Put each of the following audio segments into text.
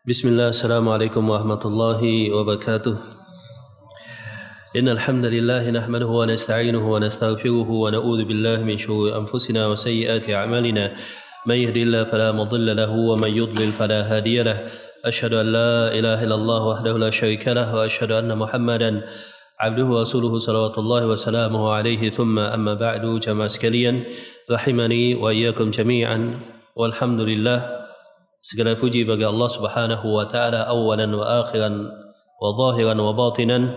Bismillah, assalamualaikum warahmatullahi wabarakatuh. Innal hamdalillah nahmaduhu wa nasta'inuhu wa nastaghfiruhu wa na'udzu billahi min shururi anfusina wa sayyiati a'malina. May yahdihillahu fala mudilla lahu wa may yudlil fala hadiya lahu. Asyhadu an la ilaha illallah wahdahu la syarika lahu wa asyhadu anna Muhammadan abduhu wa rasuluhu salawatullahi wa salamuhu alaihi thumma amma ba'du. Jamaah sekalian, rahimani wa iyyakum jami'an. Walhamdulillah, segala puji bagi Allah Subhanahu wa taala awalan wa akhiran wa zahiran wa batinan,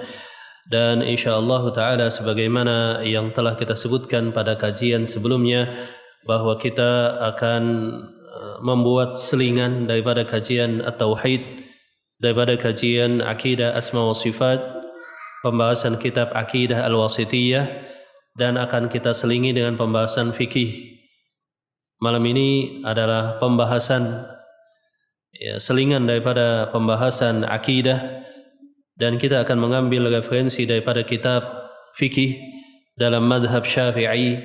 dan insyaallah taala sebagaimana yang telah kita sebutkan pada kajian sebelumnya bahwa kita akan membuat selingan daripada kajian at-tauhid, daripada kajian akidah asma wa sifat, pembahasan kitab akidah al-wasithiyah, dan akan kita selingi dengan pembahasan fikih. Malam ini adalah pembahasan selingan daripada pembahasan akidah, dan kita akan mengambil referensi daripada kitab fikih dalam madhab Syafi'i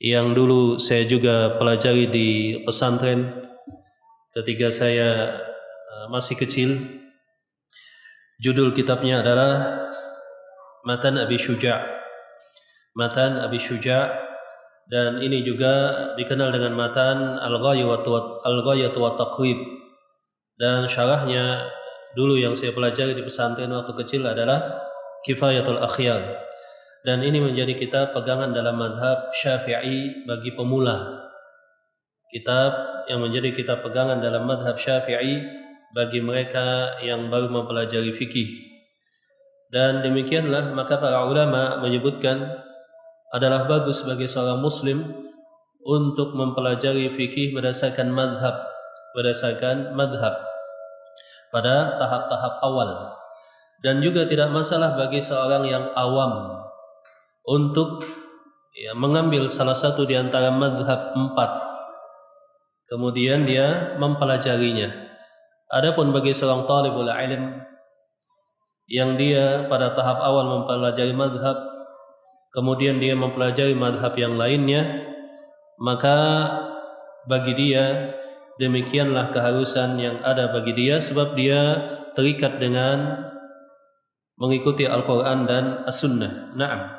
yang dulu saya juga pelajari di pesantren ketika saya masih kecil. Judul kitabnya adalah Matan Abi Syuja'. Matan Abi Syuja', dan ini juga dikenal dengan matan Al-Ghayat wa Taqrib. Dan syarahnya dulu yang saya pelajari di pesantren waktu kecil adalah Kifayatul Akhyar. Dan ini menjadi kitab pegangan dalam madhab Syafi'i bagi pemula. Kitab yang menjadi kitab pegangan dalam madhab Syafi'i bagi mereka yang baru mempelajari fikih. Dan demikianlah maka para ulama menyebutkan adalah bagus bagi seorang muslim untuk mempelajari fikih berdasarkan madhab pada tahap-tahap awal, dan juga tidak masalah bagi seorang yang awam untuk mengambil salah satu di antara madhab 4 kemudian dia mempelajarinya. Adapun bagi seorang talibul ilm yang dia pada tahap awal mempelajari madhab, kemudian dia mempelajari madhab yang lainnya, maka bagi dia demikianlah keharusan yang ada bagi dia, sebab dia terikat dengan mengikuti Al-Quran dan As-Sunnah. Naam.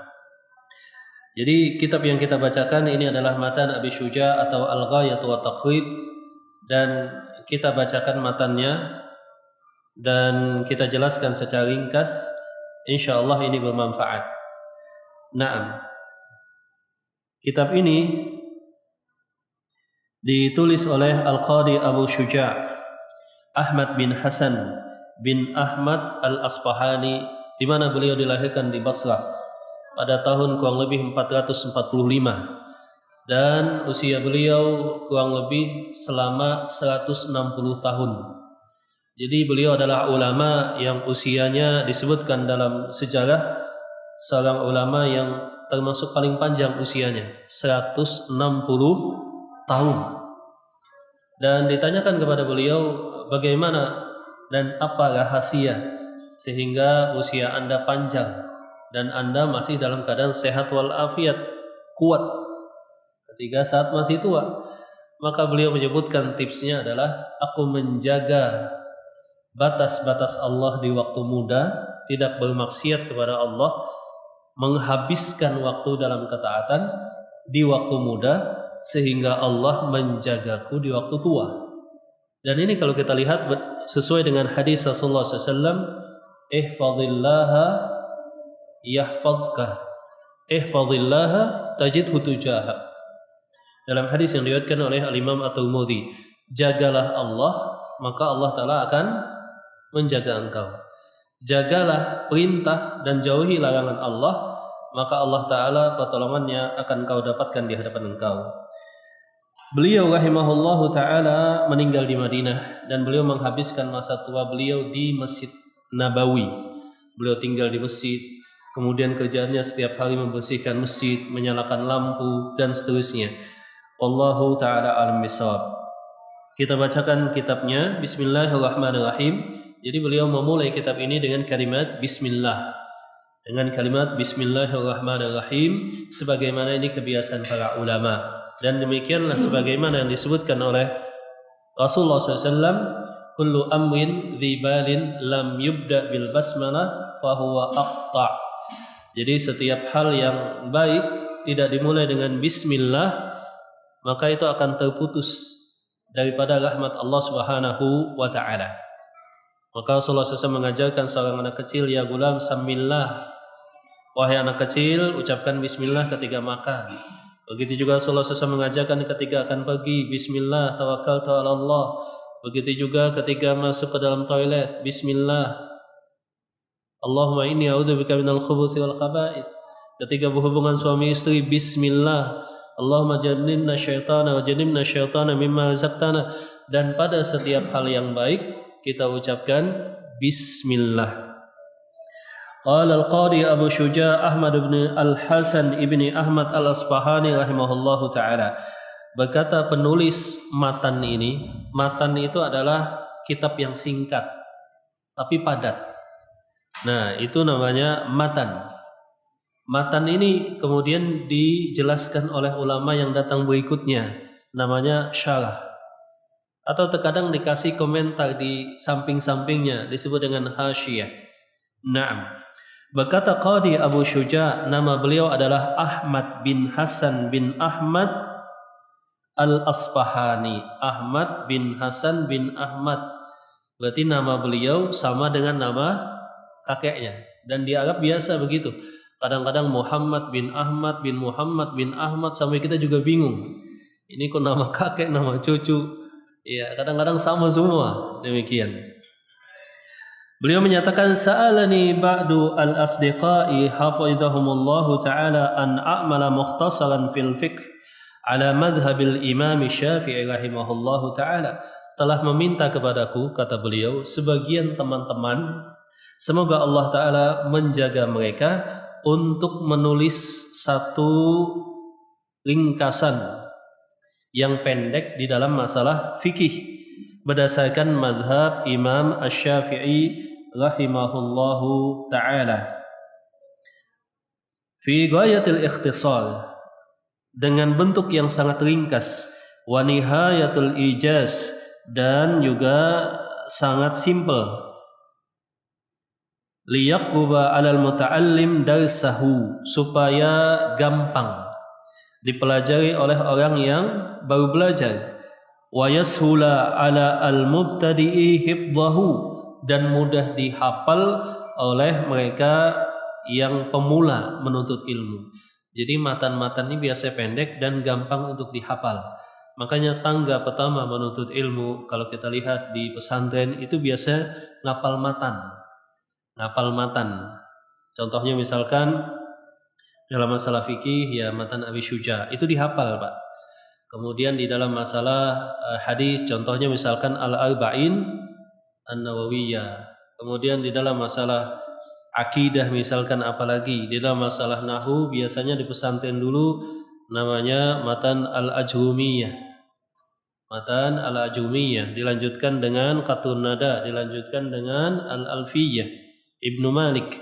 Jadi kitab yang kita bacakan ini adalah Matan Abi Syuja' atau Al-Ghayat wa Taqrib, dan kita bacakan matannya dan kita jelaskan secara ringkas. Insyaallah ini bermanfaat. Naam. Kitab ini ditulis oleh Al-Qadi Abu Syuja' Ahmad bin Hasan bin Ahmad Al-Asbahani, di mana beliau dilahirkan di Basrah pada tahun kurang lebih 445, dan usia beliau kurang lebih selama 160 tahun. Jadi beliau adalah ulama yang usianya disebutkan dalam sejarah seorang ulama yang termasuk paling panjang usianya, 160 tahun. Dan ditanyakan kepada beliau, bagaimana dan apa rahasia sehingga usia Anda panjang dan Anda masih dalam keadaan sehat walafiat, kuat ketika saat masih tua? Maka beliau menyebutkan tipsnya adalah, aku menjaga batas-batas Allah di waktu muda, tidak bermaksiat kepada Allah, menghabiskan waktu dalam ketaatan di waktu muda, sehingga Allah menjagaku di waktu tua. Dan ini kalau kita lihat sesuai dengan hadis Rasulullah SAW, ihfazillaha yahfazka, ihfazillaha tajidhu tujahak. Dalam hadis yang diriwayatkan oleh Al-Imam At-Tirmidzi, jagalah Allah, maka Allah Ta'ala akan menjaga engkau. Jagalah perintah dan jauhi larangan Allah, maka Allah Ta'ala pertolongannya akan kau dapatkan di hadapan engkau. Beliau rahimahullahu ta'ala meninggal di Madinah, dan beliau menghabiskan masa tua beliau di Masjid Nabawi. Beliau tinggal di masjid, kemudian kerjaannya setiap hari membersihkan masjid, menyalakan lampu, dan seterusnya. Wallahu ta'ala alam bisawab. Kita bacakan kitabnya. Bismillahirrahmanirrahim. Jadi beliau memulai kitab ini dengan kalimat Bismillah, dengan kalimat Bismillahirrahmanirrahim, sebagaimana ini kebiasaan para ulama. Dan demikianlah sebagaimana yang disebutkan oleh Rasulullah SAW kullu amrin dzibalin lam yubda bil basmalah fahuwa aqta. Jadi setiap hal yang baik tidak dimulai dengan bismillah, maka itu akan terputus daripada rahmat Allah Subhanahu wa taala. Maka Rasulullah SAW mengajarkan seorang anak kecil, ya gulam samillah, wahai anak kecil ucapkan bismillah ketika makan. Begitu juga Rasulullah SAW mengajarkan ketika akan pergi, bismillah tawakkaltu ala Allah. Begitu juga ketika masuk ke dalam toilet, bismillah. Allahumma inni a'udzubika minal khubuthi wal khaba'ith. Ketika berhubungan suami istri, bismillah. Allahumma jannibna syaitana wa jannibna syaitana mimma razaqtana. Dan pada setiap hal yang baik kita ucapkan bismillah. Qala al-Qadi Abu Syuja' Ahmad bin Al-Hasan ibni Ahmad Al-Asbahani rahimahullahu ta'ala. Berkata penulis matan ini, matan itu adalah kitab yang singkat tapi padat. Nah, itu namanya matan. Matan ini kemudian dijelaskan oleh ulama yang datang berikutnya, namanya syarah. Atau terkadang dikasih komentar di samping-sampingnya, disebut dengan hasyiyah. Naam. Berkata Qadi Abu Syuja', nama beliau adalah Ahmad bin Hasan bin Ahmad Al-Asbahani. Ahmad bin Hasan bin Ahmad. Berarti nama beliau sama dengan nama kakeknya. Dan di Arab biasa begitu. Kadang-kadang Muhammad bin Ahmad bin Muhammad bin Ahmad, sampai kita juga bingung. Ini kok nama kakek, nama cucu. Ya, kadang-kadang sama semua. Demikian. Beliau menyatakan, sa'alani ba'du al-asdiqai hafidhahumullahu ta'ala an a'mala mukhtasaran fil fiqh ala madhhabil imam Syafi'i rahimahullahu ta'ala. Telah meminta kepadaku, kata beliau, sebagian teman-teman, semoga Allah Ta'ala menjaga mereka untuk menulis satu ringkasan yang pendek di dalam masalah fikih berdasarkan madhab Imam Asy-Syafi'i rahimahullahu ta'ala fi ghayatil ikhtisar, dengan bentuk yang sangat ringkas, wa nihayatul ijaz, dan juga sangat simple, liyaquba 'alal muta'allim darsahu, supaya gampang dipelajari oleh orang yang baru belajar, wa yashula 'ala al-mubtadi'i hifdhahu, dan mudah dihafal oleh mereka yang pemula menuntut ilmu. Jadi matan-matan ini biasa pendek dan gampang untuk dihafal. Makanya tangga pertama menuntut ilmu, kalau kita lihat di pesantren itu biasa ngapal matan. Ngapal matan. Contohnya misalkan dalam masalah fikih, ya matan Abi Syuja' itu dihafal, Pak. Kemudian di dalam masalah hadis, contohnya misalkan Al-Arba'in An-Nawawiyah. Kemudian di dalam masalah akidah misalkan, apalagi di dalam masalah nahwu biasanya di pesantren dulu namanya matan Al-Ajrumiyah. Matan Al-Ajrumiyah dilanjutkan dengan Qatun Nada, dilanjutkan dengan Al-Alfiyah Ibnu Malik.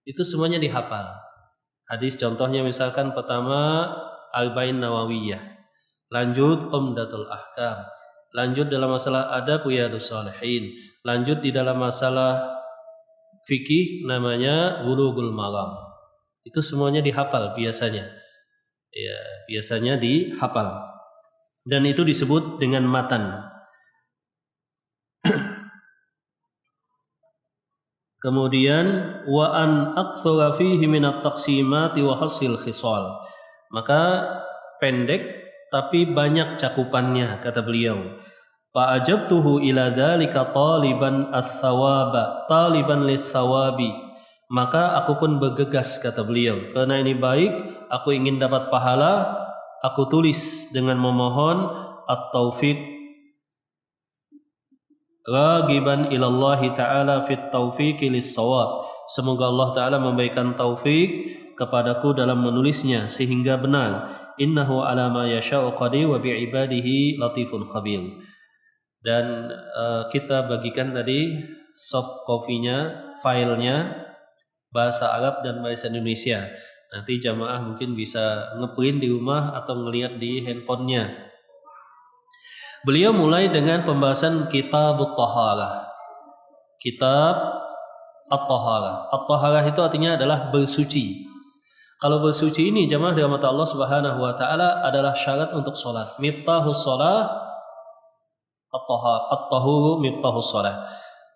Itu semuanya dihafal. Hadis contohnya misalkan pertama Arba'in Nawawiyah, lanjut Umdatul Ahkam, lanjut dalam masalah adab Riyadhus Shalihin, lanjut di dalam masalah fikih namanya Bulughul Maram. Itu semuanya dihafal biasanya. Ya, biasanya dihafal. Dan itu disebut dengan matan. Kemudian wa an aktsara fihi min at-taqsimati wa hasil khisal. Maka pendek tapi banyak cakupannya, kata beliau. Fa ajabtuhu ila dzalika taliban ats-tsawaba, taliban lis-tsawabi. Maka aku pun bergegas, kata beliau, karena ini baik, aku ingin dapat pahala, aku tulis dengan memohon at-taufiq, ragiban ilallahi ta'ala fit taufiqi lis-shawab. Semoga Allah Ta'ala memberikan taufik kepadaku dalam menulisnya sehingga benar. Innahu ala ma yasha'u qadir wa bi'ibadihi latifun khabir. Dan kita bagikan tadi soft copy-nya, filenya, bahasa Arab dan bahasa Indonesia. Nanti jamaah mungkin bisa ngeprint di rumah atau ngelihat di handphonenya. Beliau mulai dengan pembahasan kitab at-taharah. Kitab at-taharah. At-taharah itu artinya adalah bersuci. Kalau bersuci ini jemaah dirahmati Allah Subhanahu wa taala adalah syarat untuk salat. Miftahus shalah at-tahuru miftahus shalah.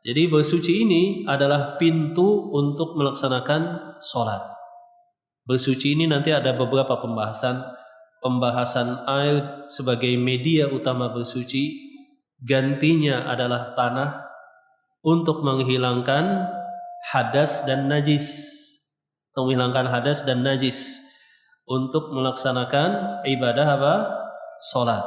Jadi bersuci ini adalah pintu untuk melaksanakan salat. Bersuci ini nanti ada beberapa pembahasan air sebagai media utama bersuci, gantinya adalah tanah untuk menghilangkan hadas dan najis. Menghilangkan hadas dan najis untuk melaksanakan ibadah apa? Salat.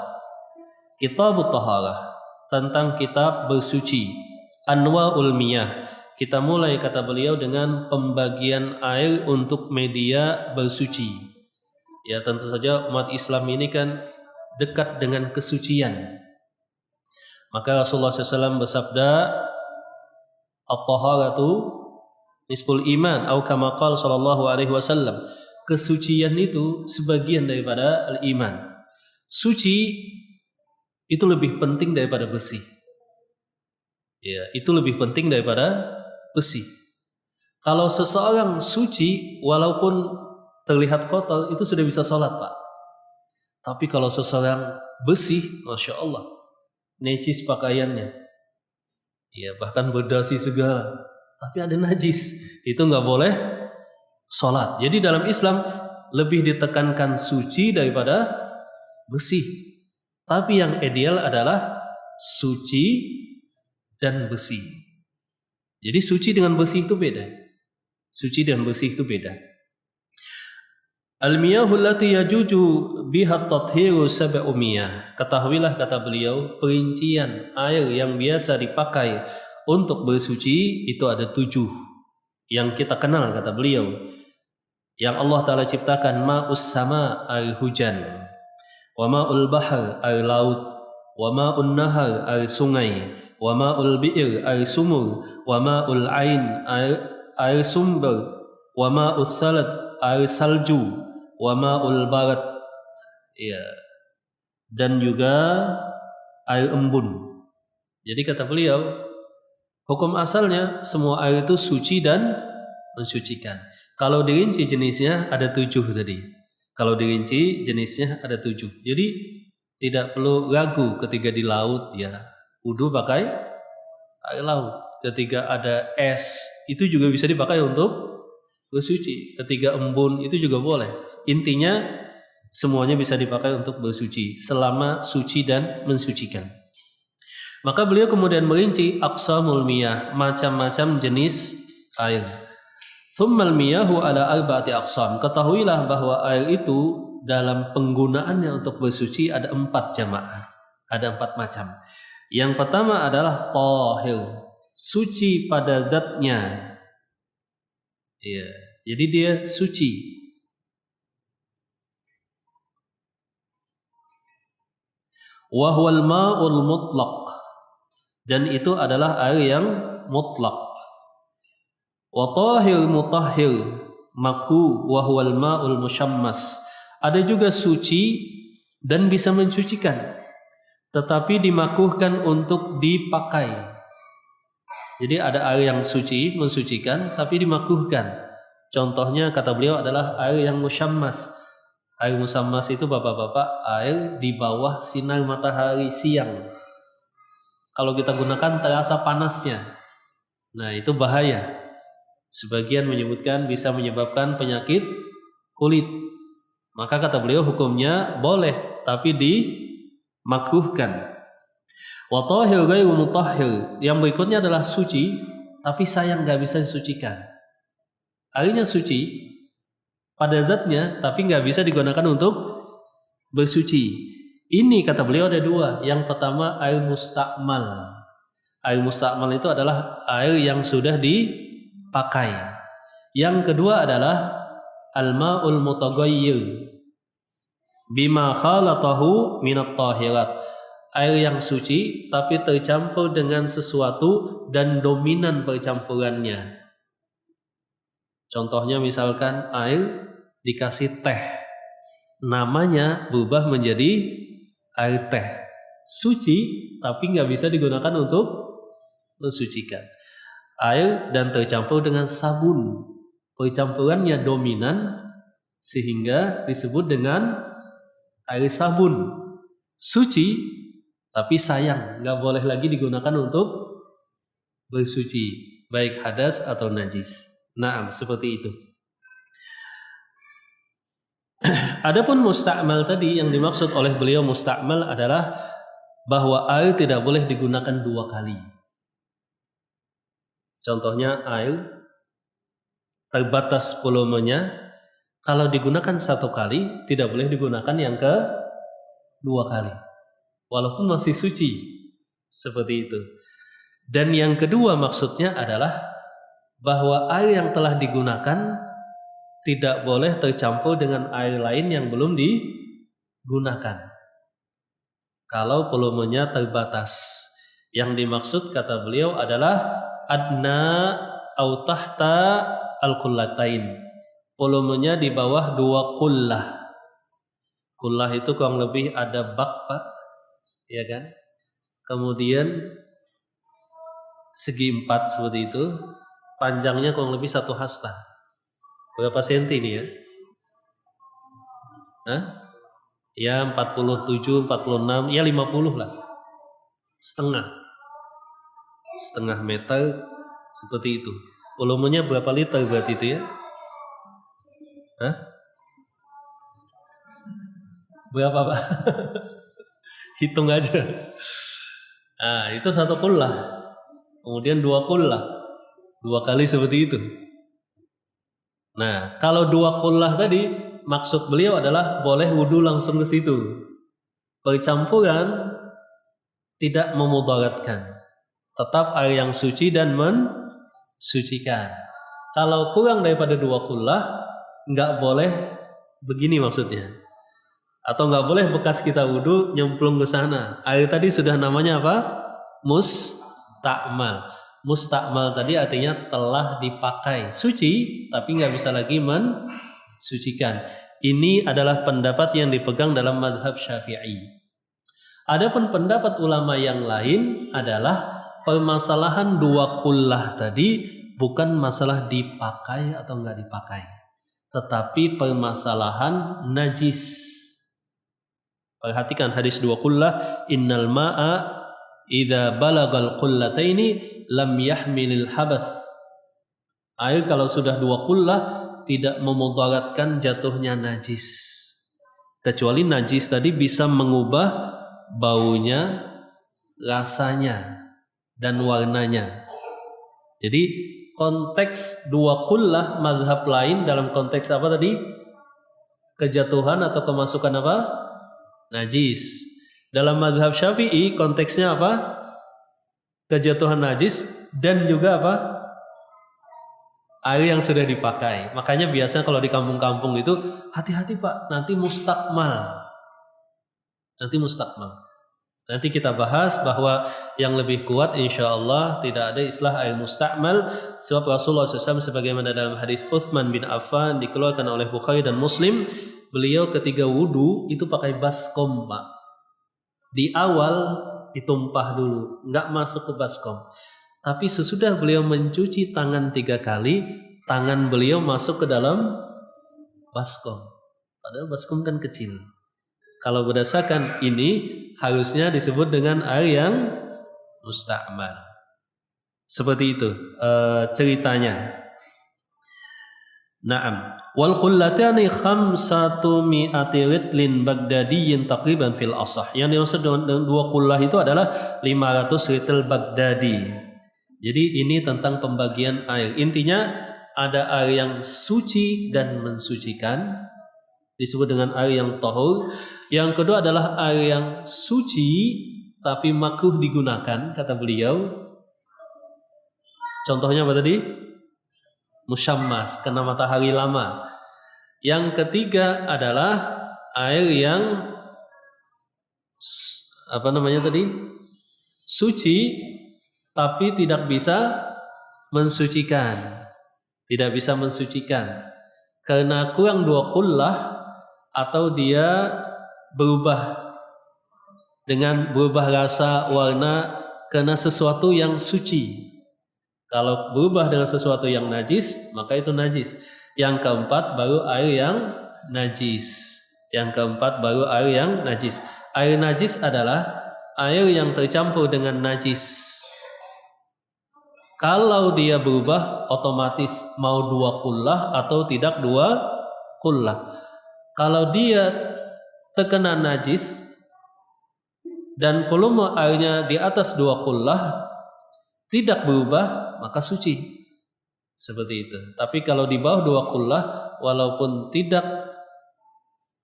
Kitabut Taharah, tentang kitab bersuci. Anwa'ul miyah. Kita mulai kata beliau dengan pembagian air untuk media bersuci. Ya, tentu saja umat Islam ini kan dekat dengan kesucian. Maka Rasulullah SAW bersabda, at-taharatu nisful iman atau kama qala sallallahu alaihi wasallam. Kesucian itu sebagian daripada al-iman. Suci itu lebih penting daripada bersih. Ya, itu lebih penting daripada bersih. Kalau seseorang suci walaupun terlihat kotor itu sudah bisa sholat, Pak. Tapi kalau seseorang bersih, Masya Allah, necis pakaiannya, ya bahkan berdasi segala, tapi ada najis, itu nggak boleh sholat. Jadi dalam Islam lebih ditekankan suci daripada bersih. Tapi yang ideal adalah suci dan bersih. Jadi suci dengan bersih itu beda. Suci dan bersih itu beda. Al-miyahu allati yajuju biha at-tathiru sab'u miyah. Ketahuilah kata beliau, perincian air yang biasa dipakai untuk bersuci itu ada 7 yang kita kenal kata beliau. Yang Allah Ta'ala ciptakan, ma'us sama air hujan, wa ma'ul bahar air laut, wa ma'un nahar air sungai, wa ma'ul bi'ir air sumur, wa ma'ul ain air sumber, wa ma'ul thalad air salju, wa ma'ul barat, ya, dan juga air embun. Jadi kata beliau, hukum asalnya semua air itu suci dan mensucikan. Kalau dirinci jenisnya ada 7 tadi. Kalau dirinci jenisnya ada 7. Jadi tidak perlu ragu ketika di laut, ya wudu pakai air laut. Ketika ada es itu juga bisa dipakai untuk bersuci. Ketika embun itu juga boleh. Intinya semuanya bisa dipakai untuk bersuci selama suci dan mensucikan. Maka beliau kemudian merinci aqsamul miyah, macam-macam jenis air. Tsummal miyahu ala arba'ati aqsam. Ketahuilah bahwa air itu dalam penggunaannya untuk bersuci ada 4 jamaah. Ada 4 macam. Yang pertama adalah tahir, suci pada zatnya. Ya, jadi dia suci. Wa huwal ma'ul mutlaq, dan itu adalah air yang mutlak. Wa tahir mutahhir makhu wa huwal ma'ul musyammas. Ada juga suci dan bisa mensucikan, tetapi dimakruhkan untuk dipakai. Jadi ada air yang suci, mensucikan, tapi dimakruhkan. Contohnya kata beliau adalah air yang musyammas. Air musyammas itu bapak-bapak air di bawah sinar matahari siang. Kalau kita gunakan terasa panasnya. Nah, itu bahaya. Sebagian menyebutkan bisa menyebabkan penyakit kulit. Maka kata beliau hukumnya boleh, tapi dimakruhkan. Wa tahir ghairu mutahhir. Yang berikutnya adalah suci, tapi sayang nggak bisa disucikan. Airnya suci pada zatnya, tapi nggak bisa digunakan untuk bersuci. Ini kata beliau ada 2. Yang pertama air mustakmal. Air mustakmal itu adalah air yang sudah dipakai. Yang kedua adalah al-ma'ul mutaghayyir bima khalatahu minat tahirat. Air yang suci tapi tercampur dengan sesuatu dan dominan percampurannya. Contohnya misalkan air dikasih teh, namanya berubah menjadi air teh. suci tapi nggak bisa digunakan untuk mensucikan. Air dan tercampur dengan sabun. Percampurannya dominan sehingga disebut dengan air sabun. Suci tapi sayang, nggak boleh lagi digunakan untuk bersuci, baik hadas atau najis. Naam, seperti itu. Adapun musta'mal tadi, yang dimaksud oleh beliau musta'mal adalah bahwa air tidak boleh digunakan 2 kali. Contohnya air terbatas volumenya, kalau digunakan 1 kali tidak boleh digunakan yang ke-2 kali, walaupun masih suci, seperti itu. Dan yang kedua maksudnya adalah bahwa air yang telah digunakan tidak boleh tercampur dengan air lain yang belum digunakan kalau volumenya terbatas. Yang dimaksud kata beliau adalah adna au tahta al-qullatain, volumenya di bawah 2 qullah. Qullah itu kurang lebih ada bak, Pak, ya kan? Kemudian segi 4 seperti itu, panjangnya kurang lebih 1 hasta. Berapa senti ini ya? Ya 47, 46, ya 50 lah. Setengah meter seperti itu. Volumenya berapa liter berarti itu ya? Berapa, Pak? Hitung aja. Nah, itu 1 qullah. Kemudian 2 qullah. 2 kali seperti itu. Nah, kalau 2 qullah tadi maksud beliau adalah boleh wudu langsung ke situ. Percampuran tidak memudaratkan. Tetap air yang suci dan mensucikan. Kalau kurang daripada 2 qullah, nggak boleh begini maksudnya. Atau nggak boleh bekas kita wudu nyemplung ke sana. Air tadi sudah namanya apa? Musta'mal. Musta'mal tadi artinya telah dipakai, suci tapi nggak bisa lagi mensucikan. Ini adalah pendapat yang dipegang dalam madhab Syafi'i. Adapun pendapat ulama yang lain adalah permasalahan 2 qullah tadi bukan masalah dipakai atau nggak dipakai, tetapi permasalahan najis. Perhatikan hadis 2 qullah, innal ma'a idza balagal qullataini lam yahmilil habath. Air kalau sudah 2 qullah tidak memudaratkan jatuhnya najis, kecuali najis tadi bisa mengubah baunya, rasanya, dan warnanya. Jadi konteks 2 qullah mazhab lain dalam konteks apa tadi? Kejatuhan atau kemasukan apa? Najis. Dalam mazhab Syafi'i konteksnya apa? Kejatuhan najis dan juga apa? Air yang sudah dipakai. Makanya biasa kalau di kampung-kampung itu hati-hati, Pak, nanti mustakmal. Nanti kita bahas bahwa yang lebih kuat insya Allah tidak ada istilah air mustakmal, sebab Rasulullah SAW sebagaimana dalam hadis Utsman bin Affan dikeluarkan oleh Bukhari dan Muslim, beliau ketika wudu itu pakai baskom, Pak. Di awal ditumpah dulu, nggak masuk ke baskom. Tapi sesudah beliau mencuci tangan 3 kali, tangan beliau masuk ke dalam baskom. Padahal baskom kan kecil. Kalau berdasarkan ini harusnya disebut dengan air yang musta'mal. Seperti itu ceritanya. Naam. Wal qullatani 500 ritlin bagdadiyin taqriban fil asah. Yang dimaksud dengan 2 qullah itu adalah 500 ritel Baghdadi. Jadi ini tentang pembagian air. Intinya ada air yang suci dan mensucikan, disebut dengan air yang tahur. Yang kedua adalah air yang suci tapi makruh digunakan, kata beliau. Contohnya apa tadi? Musyammas, kena matahari lama. Yang ketiga adalah air yang apa namanya tadi? Suci tapi tidak bisa mensucikan. Tidak bisa mensucikan karena kurang 2 qullah atau dia berubah dengan berubah rasa, warna karena sesuatu yang suci. Kalau berubah dengan sesuatu yang najis, maka itu najis. Yang keempat baru air yang najis. Yang keempat baru air yang najis. Air najis adalah air yang tercampur dengan najis. Kalau dia berubah, otomatis mau 2 kullah atau tidak 2 kullah. Kalau dia terkena najis dan volume airnya di atas 2 kullah tidak berubah, maka suci. Seperti itu. Tapi kalau di bawah 2 kullah walaupun tidak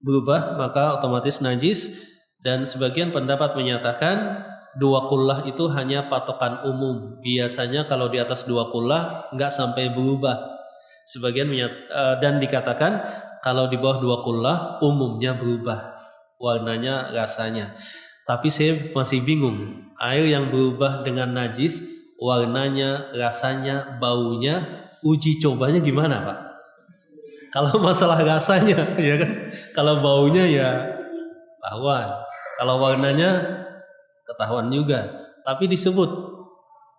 berubah, maka otomatis najis. Dan sebagian pendapat menyatakan 2 kullah itu hanya patokan umum. Biasanya kalau di atas 2 kullah nggak sampai berubah. Sebagian dan dikatakan kalau di bawah 2 kullah umumnya berubah warnanya, rasanya. Tapi saya masih bingung, air yang berubah dengan najis, warnanya, rasanya, baunya, uji cobanya gimana Pak? Kalau masalah rasanya, ya kan? Kalau baunya ya ketahuan, kalau warnanya ketahuan juga. Tapi disebut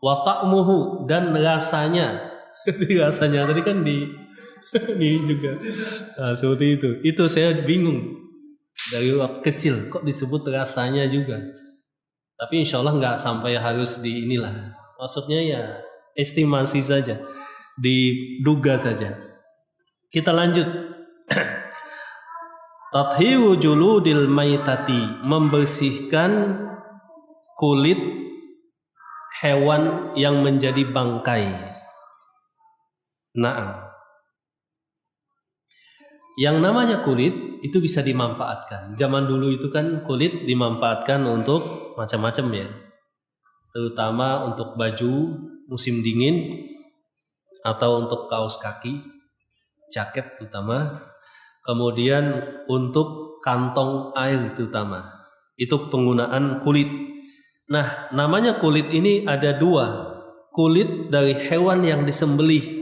wata'muhu dan rasanya. Rasanya tadi kan ini juga. Nah, seperti itu. Itu saya bingung. Dari waktu kecil kok disebut rasanya juga. Tapi insya Allah nggak sampai harus di inilah. Maksudnya ya estimasi saja, diduga saja. Kita lanjut. Tathiru juludil maitati, membersihkan kulit hewan yang menjadi bangkai. Nah, yang namanya kulit itu bisa dimanfaatkan. Zaman dulu itu kan kulit dimanfaatkan untuk macam-macam ya. Terutama untuk baju musim dingin atau untuk kaos kaki, jaket terutama. Kemudian untuk kantong air terutama. Itu penggunaan kulit. Nah, namanya kulit ini ada 2. Kulit dari hewan yang disembelih.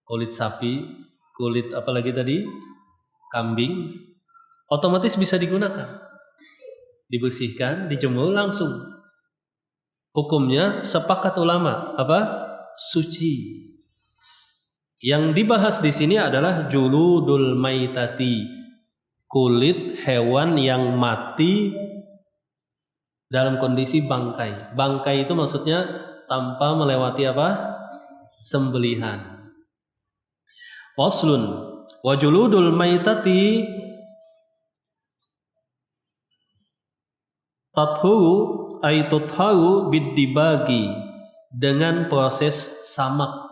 Kulit sapi, kulit apalagi tadi? Kambing, otomatis bisa digunakan. Dibersihkan, dijemur langsung. Hukumnya sepakat ulama, apa? Suci. Yang dibahas di sini adalah juludul maitati, kulit hewan yang mati dalam kondisi bangkai. Bangkai itu maksudnya tanpa melewati apa? Sembelihan. Faslun wa juludul maitati tathuru ay tutharu biddibagi, dengan proses samak.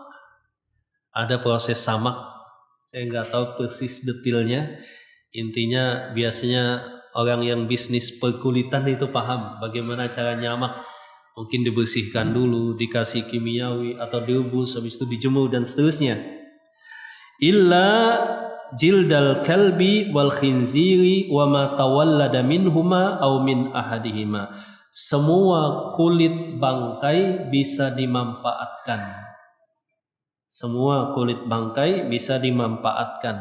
Ada proses samak, saya nggak tahu persis detailnya. Intinya biasanya orang yang bisnis perkulitan itu paham bagaimana cara nyamak. Mungkin dibersihkan dulu, dikasih kimiawi atau direbus, habis itu dijemur dan seterusnya. Illa jildal kalbi wal khinziri wa ma tawallada minhuma aw min ahadihima. Semua kulit bangkai bisa dimanfaatkan. Semua kulit bangkai bisa dimanfaatkan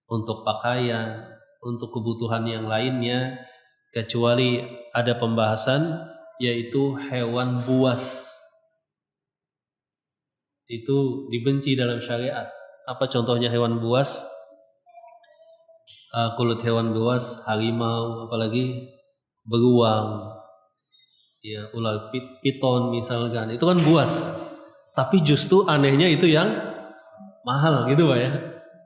untuk pakaian, untuk kebutuhan yang lainnya, kecuali ada pembahasan yaitu hewan buas. Itu dibenci dalam syariat. Apa contohnya hewan buas? Kulit hewan buas, harimau, apalagi beruang, ya ular piton misalkan, itu kan buas. Tapi justru anehnya itu yang mahal gitu Pak ya.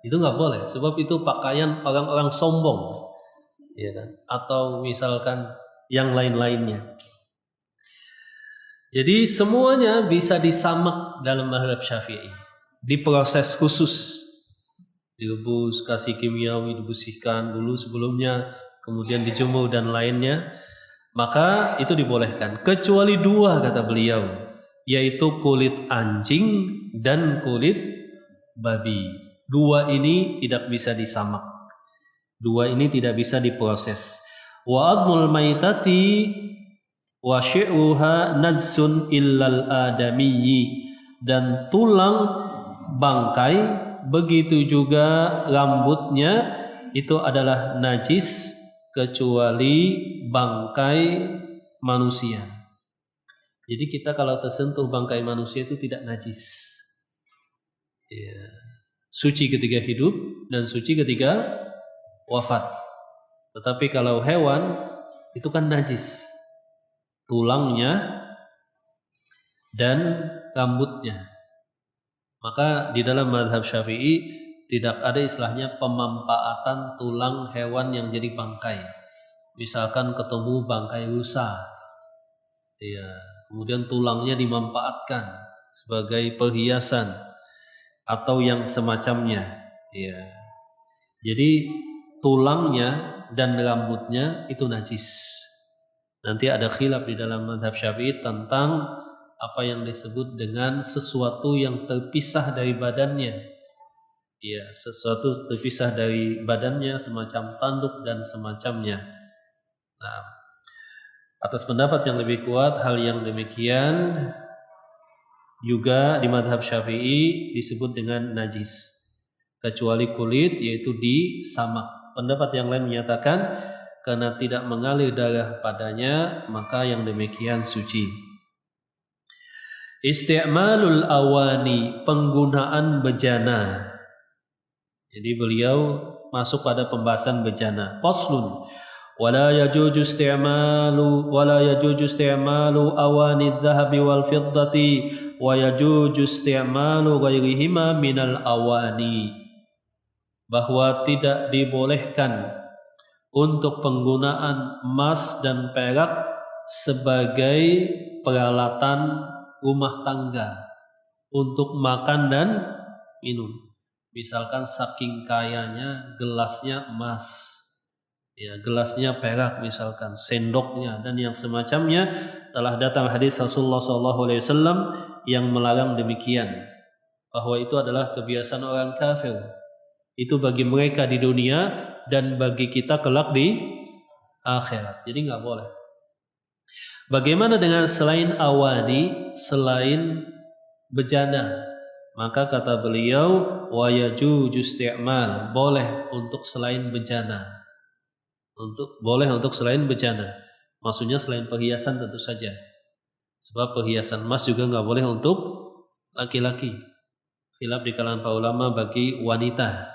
Itu nggak boleh, sebab itu pakaian orang-orang sombong, ya kan? Atau misalkan yang lain-lainnya. Jadi semuanya bisa disamak dalam mazhab Syafi'i. Diproses khusus, direbus, kasih kimiawi, dibersihkan dulu sebelumnya, kemudian dijemur dan lainnya. Maka itu dibolehkan. Kecuali 2 kata beliau, yaitu kulit anjing dan kulit babi. 2 ini tidak bisa disamak. 2 ini tidak bisa diproses. Wa admul maitati wa syi'ruha najsun illal adamiyyi, dan tulang bangkai begitu juga rambutnya itu adalah najis kecuali bangkai manusia. Jadi kita kalau tersentuh bangkai manusia itu tidak najis. Ya. Suci ketika hidup dan suci ketika wafat. Tetapi kalau hewan itu kan najis, tulangnya dan rambutnya. Maka di dalam mazhab Syafi'i tidak ada istilahnya pemanfaatan tulang hewan yang jadi bangkai. Misalkan ketemu bangkai rusa, ya, kemudian tulangnya dimanfaatkan sebagai perhiasan atau yang semacamnya, ya. Jadi tulangnya dan rambutnya itu najis. Nanti ada khilaf di dalam mazhab Syafi'i tentang apa yang disebut dengan sesuatu yang terpisah dari badannya. Ya, sesuatu terpisah dari badannya semacam tanduk dan semacamnya. Nah, atas pendapat yang lebih kuat, hal yang demikian juga di mazhab Syafi'i disebut dengan najis, kecuali kulit, yaitu di samak. Pendapat yang lain menyatakan karena tidak mengalir darah padanya, maka yang demikian suci. Isti'malul awani, penggunaan bejana. Jadi beliau masuk pada pembahasan bejana. Faslun, wala yajuju isti'malu awani adh-dhahabi wal fiddati wa yajuju isti'malu ghairihima minal awani. Bahwa tidak dibolehkan untuk penggunaan emas dan perak sebagai peralatan rumah tangga untuk makan dan minum. Misalkan saking kayanya gelasnya emas, ya, gelasnya perak misalkan, sendoknya dan yang semacamnya, telah datang hadis Rasulullah SAW yang melarang demikian, bahwa itu adalah kebiasaan orang kafir. Itu bagi mereka di dunia dan bagi kita kelak di akhirat. Jadi nggak boleh. Bagaimana dengan selain awani, selain bejana? Maka kata beliau, wa yajuju isti'mal, boleh untuk selain bejana. Boleh untuk selain bejana. Maksudnya selain perhiasan tentu saja. Sebab perhiasan emas juga nggak boleh untuk laki-laki. Khilaf di kalangan para ulama bagi wanita.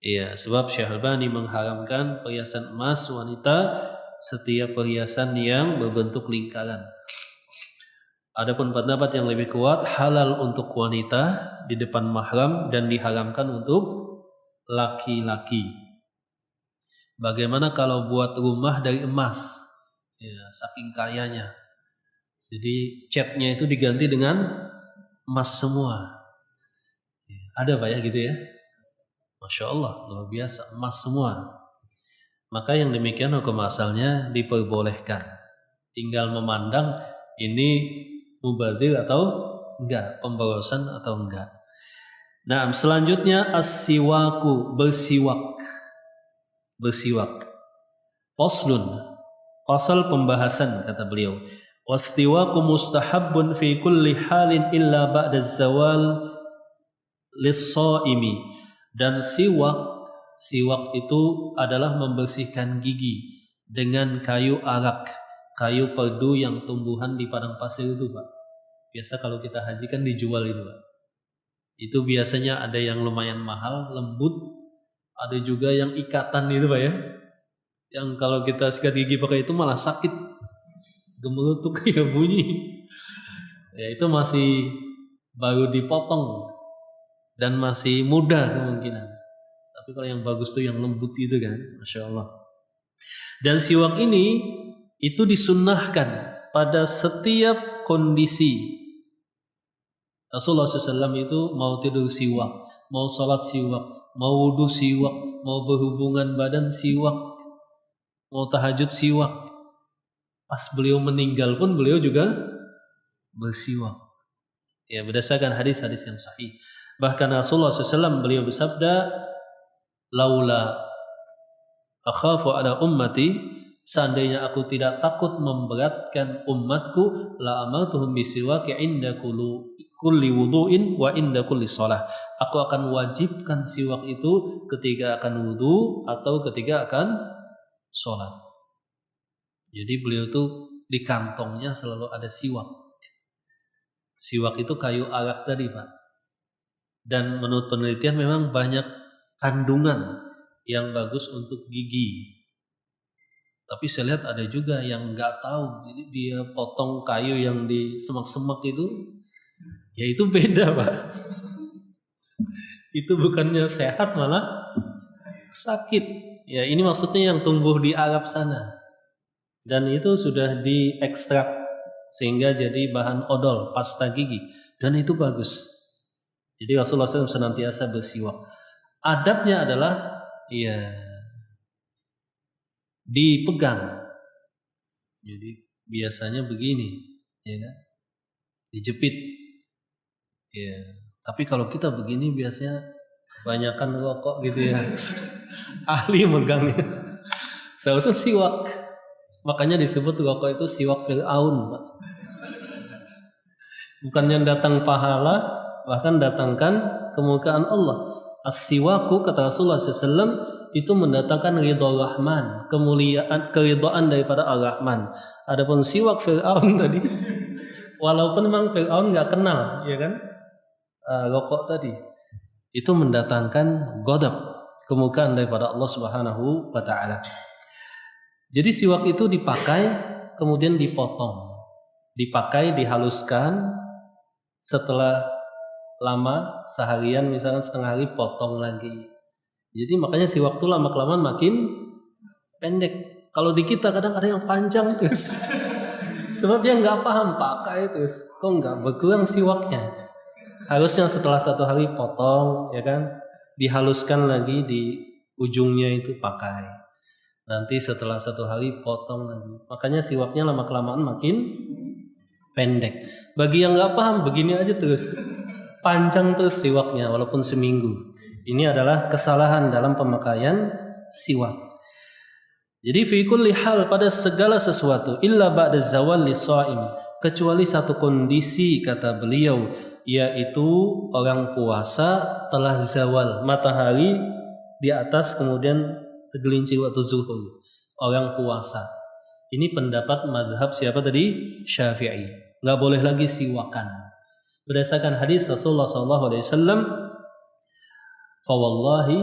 Iya, sebab Syekh Albani mengharamkan perhiasan emas wanita setiap perhiasan yang berbentuk lingkaran. Adapun pendapat yang lebih kuat, halal untuk wanita di depan mahram dan diharamkan untuk laki-laki. Bagaimana kalau buat rumah dari emas? Ya, saking kayanya. Jadi catnya itu diganti dengan emas semua. Ada Pak ya gitu ya? Masya Allah, luar biasa, emas semua. Maka yang demikian hukum asalnya diperbolehkan. Tinggal memandang ini mubadzir atau enggak, pemborosan atau enggak. Nah, selanjutnya as-siwaku, bersiwak. Faslun, pasal pembahasan kata beliau. Wastiwaku mustahabbun fi kulli halin illa ba'da zawal lis-shaimi. Dan siwak itu adalah membersihkan gigi dengan kayu arak, kayu perdu yang tumbuhan di padang pasir itu Pak. Biasa kalau kita haji kan dijual itu Pak. Itu biasanya ada yang lumayan mahal, lembut, ada juga yang ikatan itu Pak ya. Yang kalau kita sikat gigi pakai itu malah sakit, gemelutuk kayak bunyi. Ya itu masih baru dipotong dan masih muda kemungkinan. Tapi kalau yang bagus tuh yang lembut itu kan, Masya Allah. Dan siwak ini itu disunnahkan pada setiap kondisi. Rasulullah SAW itu mau tidur siwak, mau sholat siwak, mau wudhu siwak, mau berhubungan badan siwak, mau tahajud siwak. Pas beliau meninggal pun beliau juga bersiwak. Ya, berdasarkan hadis-hadis yang sahih. Bahkan Rasulullah SAW beliau bersabda, laula akhafu ala ummati, seandainya aku tidak takut memberatkan umatku, la amartuhum bisiwaki inda kulli wudu'in wa inda kulli shalah. Aku akan wajibkan siwak itu ketika akan wudu atau ketika akan sholat. Jadi beliau tuh di kantongnya selalu ada siwak. Siwak itu kayu arak tadi, Pak. Dan menurut penelitian memang banyak kandungan yang bagus untuk gigi. Tapi saya lihat ada juga yang nggak tahu, jadi dia potong kayu yang di semak-semak itu, ya itu beda, Pak. Itu bukannya sehat malah sakit. Ya ini maksudnya yang tumbuh di Arab sana. Dan itu sudah diekstrak sehingga jadi bahan odol, pasta gigi. Dan itu bagus. Jadi Rasulullah SAW senantiasa bersiwak. Adabnya adalah ya dipegang. Jadi biasanya begini, ya kan? Dijepit. Ya. Tapi kalau kita begini biasanya kebanyakan rokok gitu ya. Ahli megangnya. Seharusnya siwak. Makanya disebut rokok itu siwak Fir'aun, Pak. Bukannya datang pahala, bahkan datangkan kemurkaan Allah. As-siwaku kata Rasulullah SAW itu mendatangkan ridha Rahman, kemuliaan, keridhaan daripada Ar-Rahman. Adapun siwak Fir'aun tadi, walaupun memang Fir'aun nggak kenal, ya kan, rokok tadi, itu mendatangkan ghadab, kemurkaan daripada Allah Subhanahu wa Ta'ala. Jadi siwak itu dipakai, kemudian dipotong, dipakai, dihaluskan, setelah lama seharian misalkan setengah hari potong lagi. Jadi makanya siwak itu lama-kelamaan makin pendek. Kalau di kita kadang ada yang panjang terus. Sebab dia nggak paham pakai terus. Kok nggak berkurang siwaknya? Harusnya setelah 1 hari potong, ya kan? Dihaluskan lagi di ujungnya itu pakai. Nanti setelah 1 hari potong lagi. Makanya siwaknya lama-kelamaan makin pendek. Bagi yang nggak paham begini aja terus. Panjang terus siwaknya walaupun seminggu. Ini adalah kesalahan dalam pemakaian siwak. Jadi fi kulli hal, pada segala sesuatu, illa ba'da zawal li shaim, kecuali satu kondisi kata beliau, yaitu orang puasa telah zawal, matahari di atas kemudian tergelincir waktu zuhur. Orang puasa. Ini pendapat madhab siapa tadi? Syafi'i. Nggak boleh lagi siwakan. Berdasarkan hadis Rasulullah SAW, fawallahi,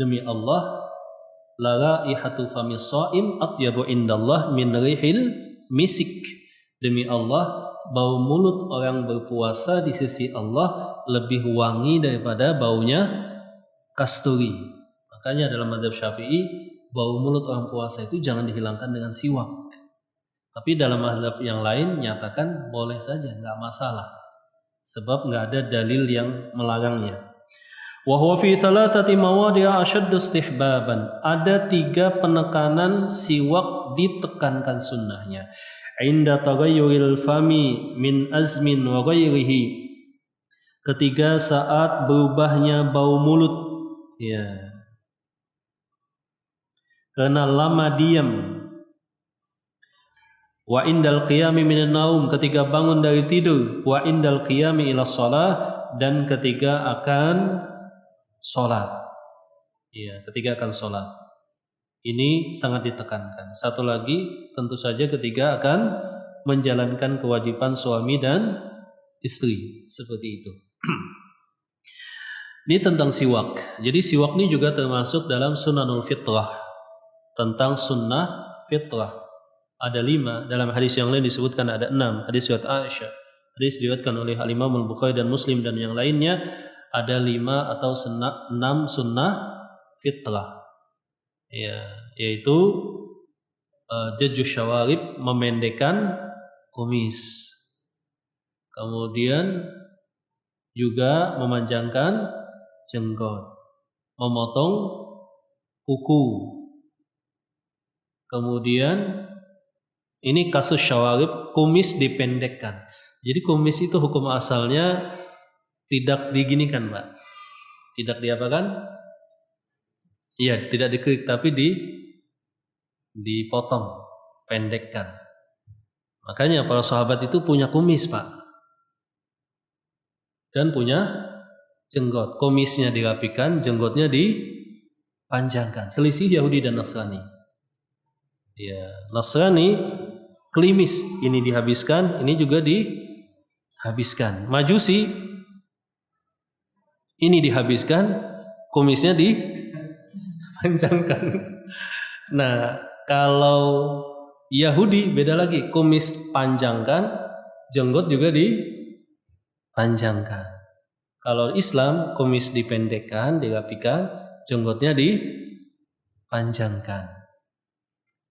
demi Allah, la raihatu famis shaim atyabu indallah min rihil misik. Demi Allah, bau mulut orang berpuasa di sisi Allah lebih wangi daripada baunya kasturi. Makanya dalam mazhab Syafi'i, bau mulut orang puasa itu jangan dihilangkan dengan siwak. Tapi dalam mazhab yang lain nyatakan boleh saja, nggak masalah. Sebab nggak ada dalil yang melarangnya. Wa huwa fi thalathati mawadi'a ashaddu istihbaban. Ada 3 penekanan siwak ditekankan sunnahnya. Inda taghayyuril fami min azmin wa ghairihi. Ketiga, saat berubahnya bau mulut, ya, karena lama diam. Wa indal qiyami minan naum, ketika bangun dari tidur. Wa indal qiyami ila shalah, dan ketika akan sholat. Ya, ketika akan sholat. Ini sangat ditekankan. Satu lagi, tentu saja ketika akan menjalankan kewajiban suami dan istri. Seperti itu. Ini tentang siwak. Jadi siwak ini juga termasuk dalam sunanul fitrah. Tentang sunnah fitrah. Ada 5. Dalam hadis yang lain disebutkan ada 6. Hadis riwayat Aisyah. Hadis diriwayatkan oleh Al-Imam Al-Bukhari dan Muslim dan yang lainnya. Ada 5 atau 6 sunnah fitrah, ya, yaitu jajjus syawarib, memendekkan kumis, kemudian juga memanjangkan jenggot, memotong kuku, kemudian ini kasus syawarib, kumis dipendekkan. Jadi kumis itu hukum asalnya tidak diginikan, Pak. Tidak diapakan? Iya, tidak dikerik, tapi dipotong, pendekkan. Makanya para sahabat itu punya kumis, Pak. Dan punya jenggot. Kumisnya dirapikan, jenggotnya dipanjangkan. Selisih Yahudi dan Nasrani. Ya, Nasrani klimis, ini dihabiskan, ini juga dihabiskan. Majusi ini dihabiskan, kumisnya dipanjangkan. Nah, kalau Yahudi beda lagi, kumis panjangkan, jenggot juga dipanjangkan. Kalau Islam kumis dipendekkan, dirapikan, jenggotnya dipanjangkan.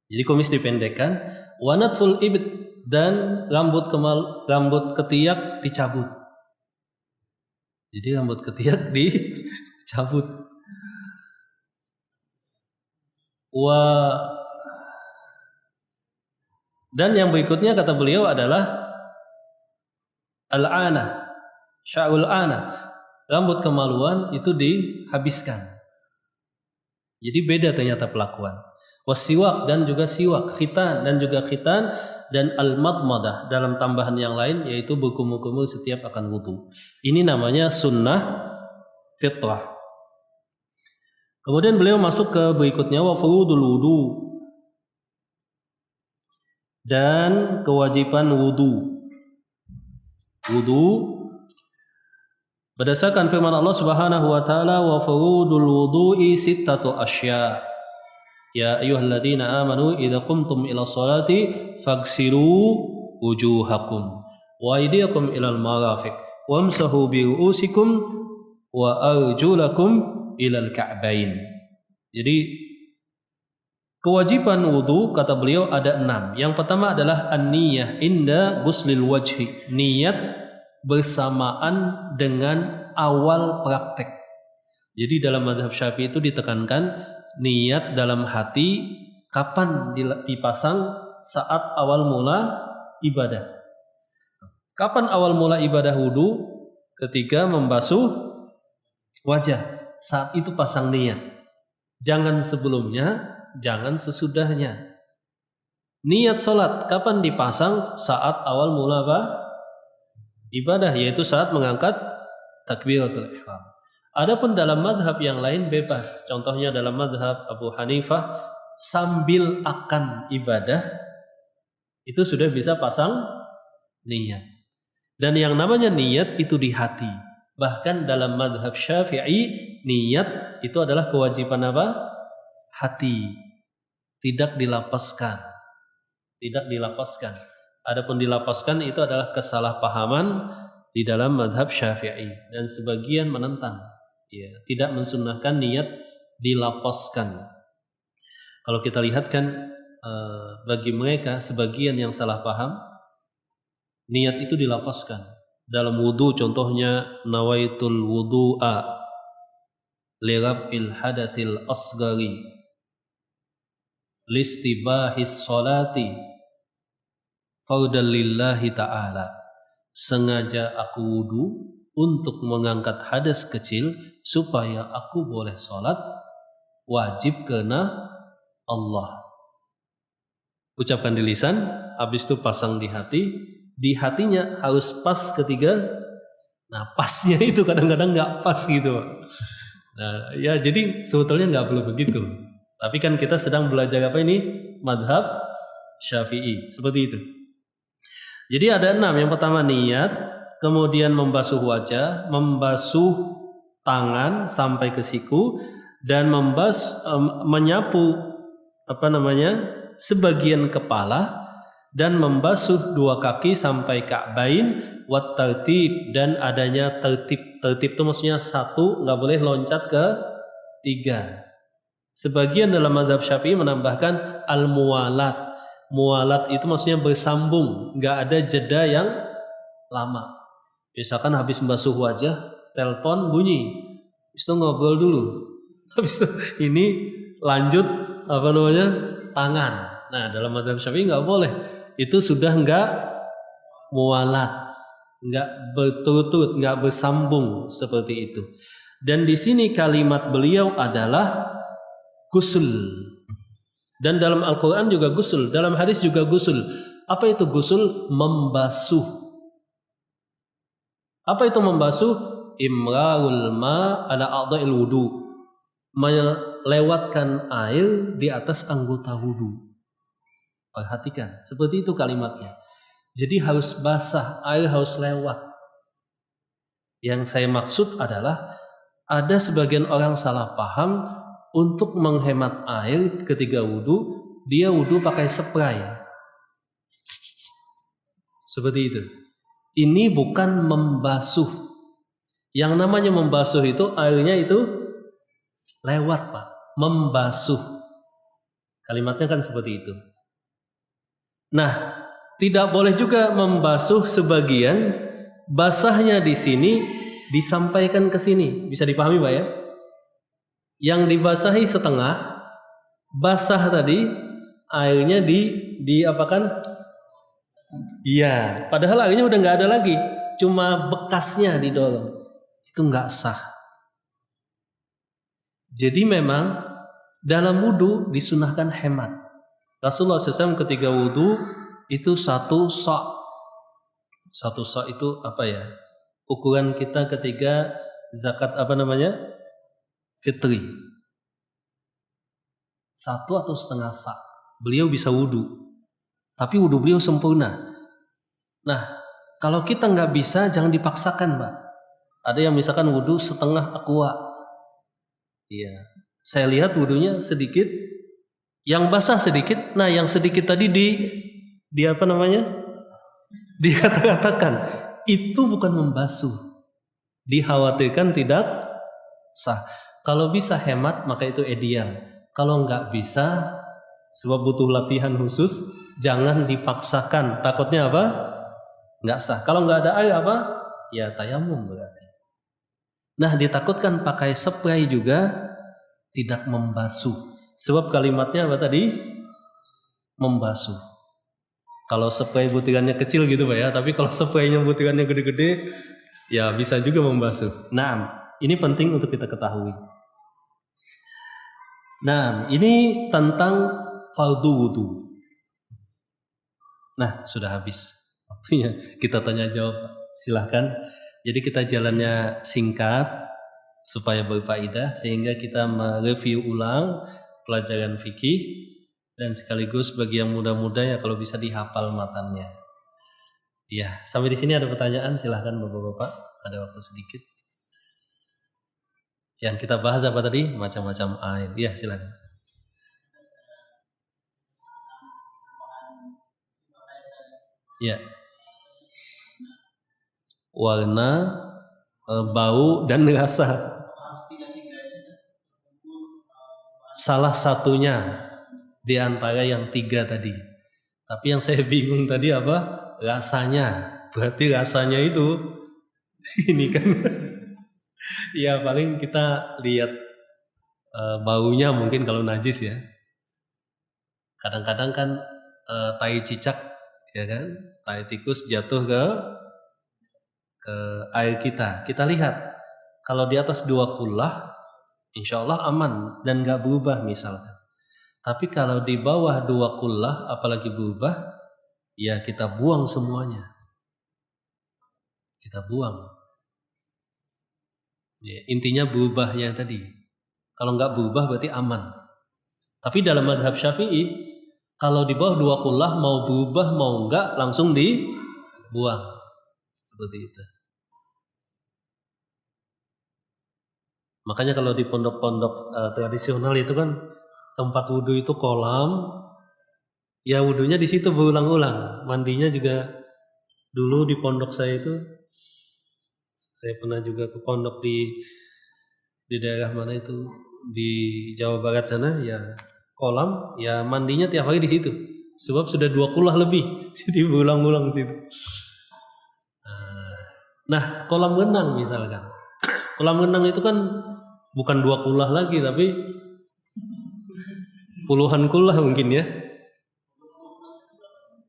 Jadi kumis dipendekkan, wanatful ibd, dan rambut ketiak dicabut. Jadi rambut ketiak dicabut. Dan yang berikutnya kata beliau adalah al-ana, sya'ul ana, rambut kemaluan itu dihabiskan. Jadi beda ternyata pelakuan. Wasiwak dan juga siwak, khitan dan juga khitan, dan al-madmadah dalam tambahan yang lain yaitu berkumur-kumur setiap akan wudu. Ini namanya sunnah fitrah. Kemudian beliau masuk ke berikutnya, wa furudul wudu, dan kewajiban wudu. Wudu berdasarkan firman Allah Subhanahu wa taala, wa furudul wudu'i sittatu asya. Ya ayyuhalladzina amanu idza qumtum ila sholati faghsilu wujuhakum wa aydiyakum ilal marafiq wamsahu bi ru'usikum wa arjulakum ilal ka'bain. Jadi kewajiban wudu kata beliau ada 6. Yang pertama adalah an-niyah inda ghuslil wajhi, niat bersamaan dengan awal praktek. Jadi dalam mazhab Syafi'i itu ditekankan niat dalam hati kapan dipasang? Saat awal mula ibadah. Kapan awal mula ibadah wudu? Ketika membasuh wajah. Saat itu pasang niat. Jangan sebelumnya, jangan sesudahnya. Niat sholat kapan dipasang? Saat awal mula apa? Ibadah, yaitu saat mengangkat takbiratul ihram. Adapun dalam madhab yang lain bebas. Contohnya dalam madhab Abu Hanifah, sambil akan ibadah itu sudah bisa pasang niat. Dan yang namanya niat itu di hati. Bahkan dalam madhab Syafi'i, niat itu adalah kewajiban apa? Hati. Tidak dilapaskan. Tidak dilapaskan. Adapun dilapaskan itu adalah kesalahpahaman di dalam madhab Syafi'i. Dan sebagian menentang. Ya, tidak mensunnahkan niat dilapaskan. Kalau kita lihat kan bagi mereka sebagian yang salah paham, niat itu dilapaskan. Dalam wudu contohnya nawaitul wudu'a lirab'il hadatsil asgari listibahis sholati fardhan lillahi ta'ala. Sengaja aku wudu untuk mengangkat hadas kecil supaya aku boleh sholat wajib karena Allah. Ucapkan di lisan, habis itu pasang di hati. Di hatinya harus pas ketiga. Nah pasnya itu kadang-kadang nggak pas gitu. Nah ya jadi sebetulnya nggak perlu begitu. Tapi kan kita sedang belajar apa ini? Madhab Syafi'i. Seperti itu. Jadi ada 6. Yang pertama niat, kemudian membasuh wajah, membasuh tangan sampai ke siku, dan menyapu sebagian kepala, dan membasuh 2 kaki sampai ka'bain, wat tertib, dan adanya tertib. Tertib itu maksudnya 1 nggak boleh loncat ke 3. Sebagian dalam mazhab Syafi'i menambahkan al-muwalat. Muwalat itu maksudnya bersambung, nggak ada jeda yang lama. Misalkan habis membasuh wajah, telepon bunyi, habis itu ngobrol dulu, habis itu ini lanjut tangan. Nah dalam mazhab Syafi'i nggak boleh. Itu sudah nggak muwalat, nggak berturut-turut, nggak bersambung seperti itu. Dan di sini kalimat beliau adalah gusul. Dan dalam Al-Quran juga gusul, dalam hadis juga gusul. Apa itu gusul? Membasuh. Apa itu membasuh? Imrarul ma ala a'dha'il wudu, melewatkan air di atas anggota wudu. Perhatikan, seperti itu kalimatnya. Jadi harus basah, air harus lewat. Yang saya maksud adalah ada sebagian orang salah paham untuk menghemat air ketika wudhu, dia wudhu pakai spray. Seperti itu. Ini bukan membasuh. Yang namanya membasuh itu airnya itu lewat, Pak. Membasuh. Kalimatnya kan seperti itu. Nah, tidak boleh juga membasuh sebagian, basahnya di sini disampaikan ke sini. Bisa dipahami, Pak ya? Yang dibasahi setengah, basah tadi, airnya diapakan? Iya, padahal airnya udah nggak ada lagi, cuma bekasnya didorong. Itu nggak sah. Jadi memang dalam wudhu disunahkan hemat. Rasulullah SAW ketika wudhu itu satu sa'. Satu sa' itu apa ya? Ukuran kita ketika zakat fitri. 1 atau setengah sa'. Beliau bisa wudhu. Tapi wudhu beliau sempurna. Nah, kalau kita nggak bisa jangan dipaksakan, Pak. Ada yang misalkan wudhu setengah aqua. Iya. Saya lihat wudhunya sedikit, yang basah sedikit. Nah, yang sedikit tadi dikata-katakan itu bukan membasuh. Dikhawatirkan tidak sah. Kalau bisa hemat maka itu ideal. Kalau nggak bisa, sebab butuh latihan khusus, jangan dipaksakan. Takutnya apa? Nggak sah. Kalau nggak ada air apa? Ya tayamum berarti. Nah, ditakutkan pakai spray juga tidak membasuh. Sebab kalimatnya apa tadi? Membasuh. Kalau spray butirannya kecil gitu Pak ya, tapi kalau spraynya butirannya gede-gede, ya bisa juga membasuh. Nah, ini penting untuk kita ketahui. Nah, ini tentang fardu wudu. Nah, sudah habis waktunya. Kita tanya jawab, silahkan. Jadi kita jalannya singkat supaya berfaedah, sehingga kita mereview ulang pelajaran fikih dan sekaligus bagi yang muda-muda ya kalau bisa dihafal matannya. Ya, sampai di sini ada pertanyaan, silahkan Bapak-bapak, ada waktu sedikit. Yang kita bahas apa tadi? Macam-macam air. Ya, silahkan. Ya. Warna, bau dan rasa. Salah satunya di antara yang 3 tadi. Tapi yang saya bingung tadi apa? Rasanya. Berarti rasanya itu ini kan ya paling kita lihat baunya mungkin kalau najis ya. Kadang-kadang kan tai cicak ya kan, tai tikus jatuh ke air kita. Kita lihat kalau di atas 2 kullah insya Allah aman dan gak berubah misalkan. Tapi kalau di bawah 2 kullah apalagi berubah, ya kita buang semuanya. Kita buang. Ya, intinya berubahnya tadi. Kalau nggak berubah berarti aman. Tapi dalam mazhab Syafi'i, kalau di bawah 2 kullah mau berubah mau enggak langsung dibuang. Seperti itu. Makanya kalau di pondok-pondok tradisional itu kan tempat wudhu itu kolam, ya wudhunya di situ berulang-ulang. Mandinya juga dulu di pondok saya itu, saya pernah juga ke pondok di daerah mana itu di Jawa Barat sana, ya kolam, ya mandinya tiap hari di situ. Sebab sudah 2 kullah lebih, jadi berulang-ulang di situ. Nah, kolam renang misalkan, kolam renang itu kan bukan 2 kullah lagi, tapi puluhan kullah mungkin ya.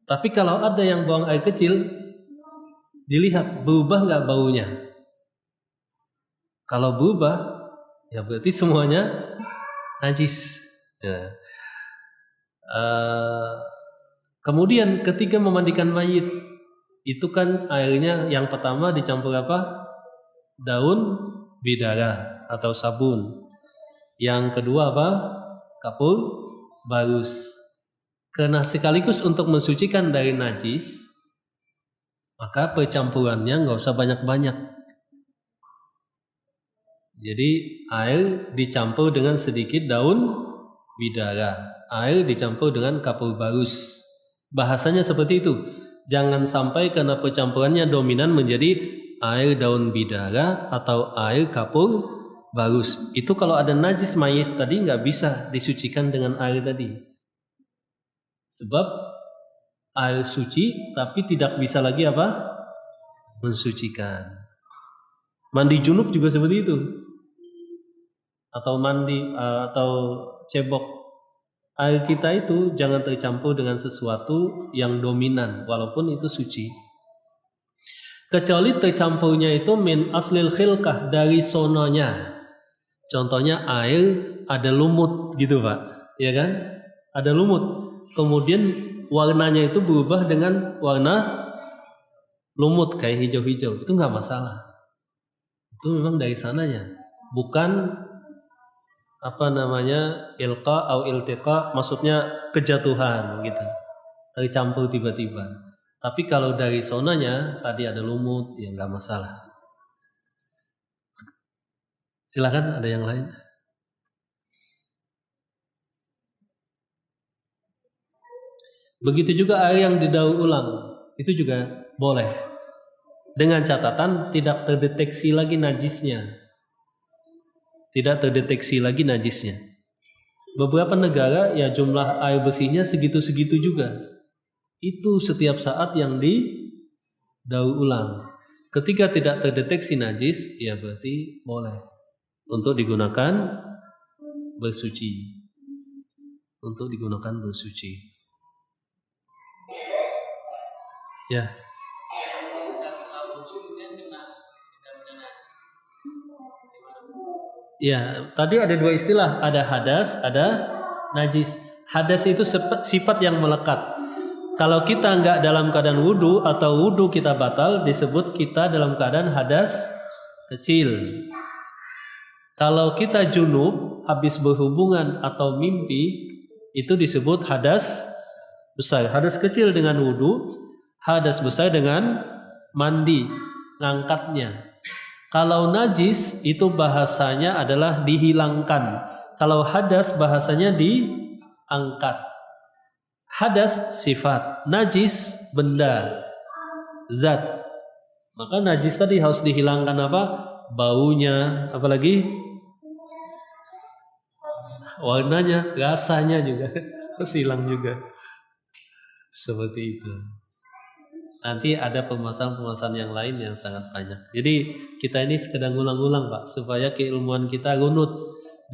Tapi kalau ada yang buang air kecil, dilihat berubah nggak baunya. Kalau berubah, ya berarti semuanya najis. Ya. Kemudian ketika memandikan mayit, itu kan airnya yang pertama dicampur apa? Daun bidara atau sabun. Yang kedua apa? Kapur barus. Karena sekaligus untuk mensucikan dari najis, maka percampurannya nggak usah banyak-banyak. Jadi air dicampur dengan sedikit daun bidara, air dicampur dengan kapur barus. Bahasanya seperti itu. Jangan sampai karena percampurannya dominan menjadi air daun bidara atau air kapur barus. Itu kalau ada najis mayit tadi nggak bisa disucikan dengan air tadi. Sebab air suci tapi tidak bisa lagi apa? Mensucikan. Mandi junub juga seperti itu. Atau mandi atau cebok. Air kita itu jangan tercampur dengan sesuatu yang dominan walaupun itu suci. Kecuali tercampurnya itu min aslil khilqah, dari sononya. Contohnya air ada lumut gitu Pak, ya kan? Ada lumut. Kemudian warnanya itu berubah dengan warna lumut kayak hijau-hijau, itu nggak masalah. Itu memang dari sananya, bukan ilqa atau iltiqa, maksudnya kejatuhan gitu, tercampur tiba-tiba. Tapi kalau dari sonanya tadi ada lumut, ya nggak masalah. Silakan, ada yang lain? Begitu juga air yang didaur ulang, itu juga boleh. Dengan catatan tidak terdeteksi lagi najisnya. Tidak terdeteksi lagi najisnya. Beberapa negara ya jumlah air bersihnya segitu-segitu juga. Itu setiap saat yang didaur ulang. Ketika tidak terdeteksi najis, ya berarti boleh untuk digunakan bersuci. Untuk digunakan bersuci. Ya. Ya, tadi ada dua istilah, ada hadas, ada najis. Hadas itu sifat yang melekat. Kalau kita nggak dalam keadaan wudu atau wudu kita batal, disebut kita dalam keadaan hadas kecil. Kalau kita junub, habis berhubungan atau mimpi, itu disebut hadas besar. Hadas kecil dengan wudu, hadas besar dengan mandi, ngangkatnya. Kalau najis itu bahasanya adalah dihilangkan. Kalau hadas bahasanya diangkat. Hadas sifat, najis benda, zat. Maka najis tadi harus dihilangkan apa? Baunya, apalagi warnanya, rasanya juga harus hilang juga. Seperti itu. Nanti ada pembahasan-pembahasan yang lain yang sangat banyak. Jadi kita ini sekedar ngulang-ngulang Pak, supaya keilmuan kita runut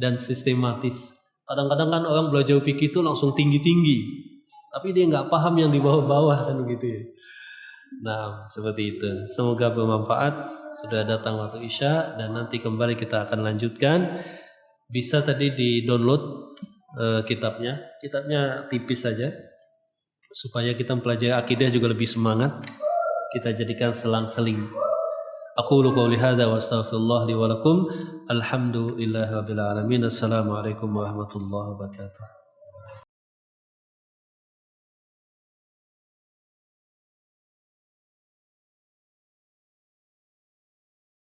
dan sistematis. Kadang-kadang kan orang belajar fikih itu langsung tinggi-tinggi, tapi dia nggak paham yang di bawah-bawah kan gitu ya. Nah seperti itu. Semoga bermanfaat. Sudah datang waktu Isya dan nanti kembali kita akan lanjutkan. Bisa tadi di-download kitabnya. Kitabnya tipis saja. Supaya kita mempelajari akidah juga lebih semangat. Kita jadikan selang-seling. Aqulu qouli hadza wa astaghfirullah li wa lakum. Alhamdulillahirabbil alamin. Assalamualaikum warahmatullahi wabarakatuh.